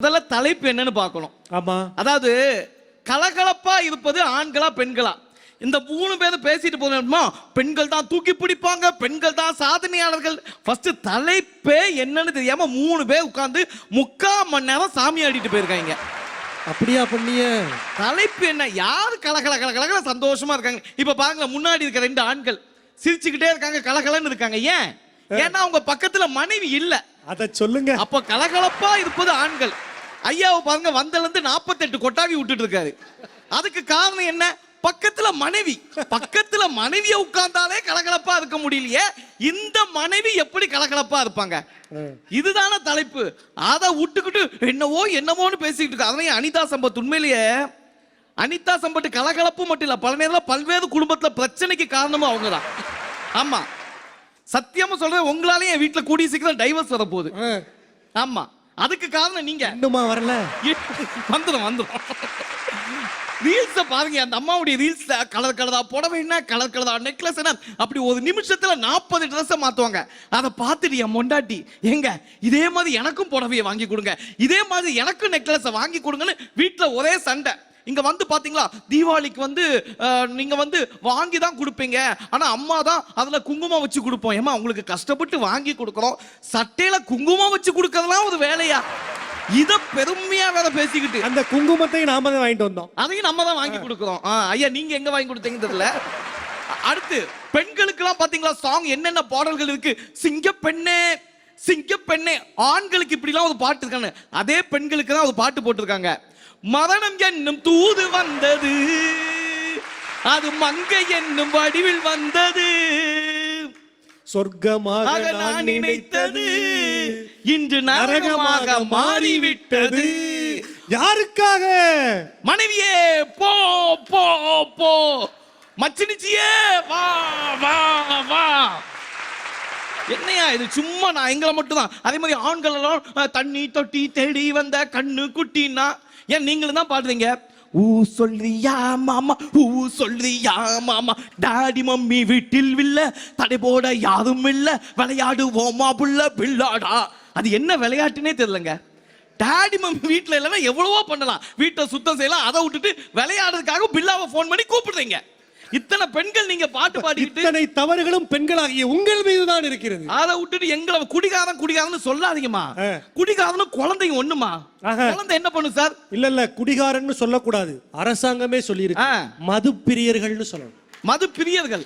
முதல்ல தலைப்பு என்னன்னு பார்க்கணும். ஆமா, அதாவது கலகலப்பா இருப்பது ஆண்களா பெண்களா? இந்த 3 பேரும் பேசிட்டு போனோம்னா பெண்கள் தான் தூக்கி பிடிப்பாங்க, பெண்கள் தான் சாதனையாளர்கள். ஃபர்ஸ்ட் தலைப்பே என்னன்னு தெரியாம 3 பேர் உட்கார்ந்து 3/4 மணி நேரம் சாமி ஆடிட்டு போயிருக்காங்க. அப்படியா பண்ணிய? தலைப்பு என்ன? யாரு கலகல கலகல சந்தோஷமா இருக்காங்க? இப்ப பாருங்க, முன்னாடி இருக்க 2 ஆண்கள் சிரிச்சுக்கிட்டே இருக்காங்க, கலகலன்னு இருக்காங்க. ஏன்? ஏன்னா அவங்க பக்கத்துல மனைவி இல்ல. அத சொல்லுங்க. அப்ப கலகலப்பா இருப்பது ஆண்கள். ஐயாவை பாருங்க, வந்தல இருந்து 48 கொட்டாவி விட்டுட்டு இருக்காரு. அதுக்கு காரணம் என்ன? பக்கத்துல மனைவி. பக்கத்துல மனைவிய உட்கார்ந்தாலே கலகலப்பா இருக்க முடியலையே, இந்த மனைவி எப்படி கலகலப்பா இருப்பாங்க? இதுதான தலைப்பு. அதை விட்டுக்கிட்டு என்னவோ என்னவோன்னு பேசிக்கிட்டு இருக்க. அதனையும் அனிதா சம்பத், உண்மையிலேயே அனிதா சம்பத் கலகலப்பு மட்டும் இல்ல, பல நேரம் பல்வேறு குடும்பத்துல பிரச்சனைக்கு காரணமும் அவங்கதான். ஆமா, சத்தியமா சொல்றேன், உங்களாலே என் வீட்டுல கூடிய சீக்கிரம் டைவர்ஸ் வர போகுது. ஆமா, அதுக்கு காரணம் நீங்க. இன்னுமா வரல? வந்துடும். ரீல்ஸ பாருங்க, அந்த அம்மாவுடைய ரீல்ஸ்ல கலர் கலரா புடவை என்ன, கலர் கலரா நெக்லஸ் என்ன, அப்படி ஒரு நிமிஷத்துல 40 ட்ரெஸ் மாத்துவாங்க. அதை பார்த்துட்டு என் மொண்டாட்டி, எங்க இதே மாதிரி எனக்கும் புடவையை வாங்கி கொடுங்க, இதே மாதிரி எனக்கும் நெக்லஸை வாங்கி கொடுங்கன்னு வீட்டுல ஒரே சண்டை. இங்க வந்து பாத்தீங்களா, தீபாவளிக்கு வந்து நீங்க வந்து வாங்கி தான் கொடுப்பீங்க, ஆனா அம்மா தான் அதுல குங்குமம் வச்சு கொடுப்போம். ஏமா, உங்களுக்கு கஷ்டப்பட்டு வாங்கி கொடுக்கறோம், சட்டையில குங்குமம் வச்சு கொடுக்கறதுலாம் ஒரு வேலையா? இத பெருமையா வேற பேசிக்கிட்டு அந்த குங்குமத்தை நாம தான் வாங்கிட்டு வந்தோம், அதையும் நம்ம தான் வாங்கி கொடுக்கிறோம். ஐயா, நீங்க எங்க வாங்கி கொடுத்தீங்க தெரியல. அடுத்து பெண்களுக்கு எல்லாம் பாத்தீங்களா சாங் என்னென்ன பாடல்கள் இருக்கு? சிங்க பெண்ணே சிங்க பெண்ணே. ஆண்களுக்கு இப்படி எல்லாம் ஒரு பாட்டு இருக்காங்க, அதே பெண்களுக்கு தான் ஒரு பாட்டு போட்டிருக்காங்க. மரணம் என்னும் தூது வந்தது, அது மங்கை என்னும் வடிவில் வந்தது, சொர்க்கமாக நான் நினைத்தது இன்று நரகமாக மாறிவிட்டது. யாருக்காக? மனைவியே போ போ போ, மச்சினிச்சியே வா வா வா. என்னையா இது? சும்மா நான் எங்களை மட்டும் தான். அதே மாதிரி ஆண்கள் எல்லாம் தண்ணி தொட்டி தேடி வந்த கண்ணு குட்டின்னா, ஏன் நீங்களும் தான் பாடுறீங்க? ஊ சொல்றியா மாமா, ஊ சொல்றியா மாமா, டாடி மம்மி வீட்டில் இல்ல, தடை போட யாரும் இல்ல, விளையாடுவோமா புள்ள பிள்ளாடா. அது என்ன விளையாட்டுனே தெரியலங்க. டாடி மம்மி வீட்டுல இல்லைன்னா எவ்வளவோ பண்ணலாம், வீட்டை சுத்தம் செய்யலாம், அதை விட்டுட்டு விளையாடுறதுக்காக பில்லாவை போன் பண்ணி கூப்பிடுறீங்க. இத்தனை பெண்கள் நீங்க பாட்டு பாடிட்டு, இத்தனை தவறுகளும் பெண்களாகிய உங்கள் மீதுதான் இருக்கிறது. அதை விட்டுட்டு எங்களை குடிகாரன் சொல்லாதீங்கம்மா. குடிகாரனும் குழந்தைங்க ஒண்ணுமா? குழந்தை என்ன பண்ணு சார்? இல்ல குடிகாரன்னு சொல்லக்கூடாது, அரசாங்கமே சொல்லியிருக்கு, மது பிரியர்கள்னு சொல்லணும். மது பிரியர்கள்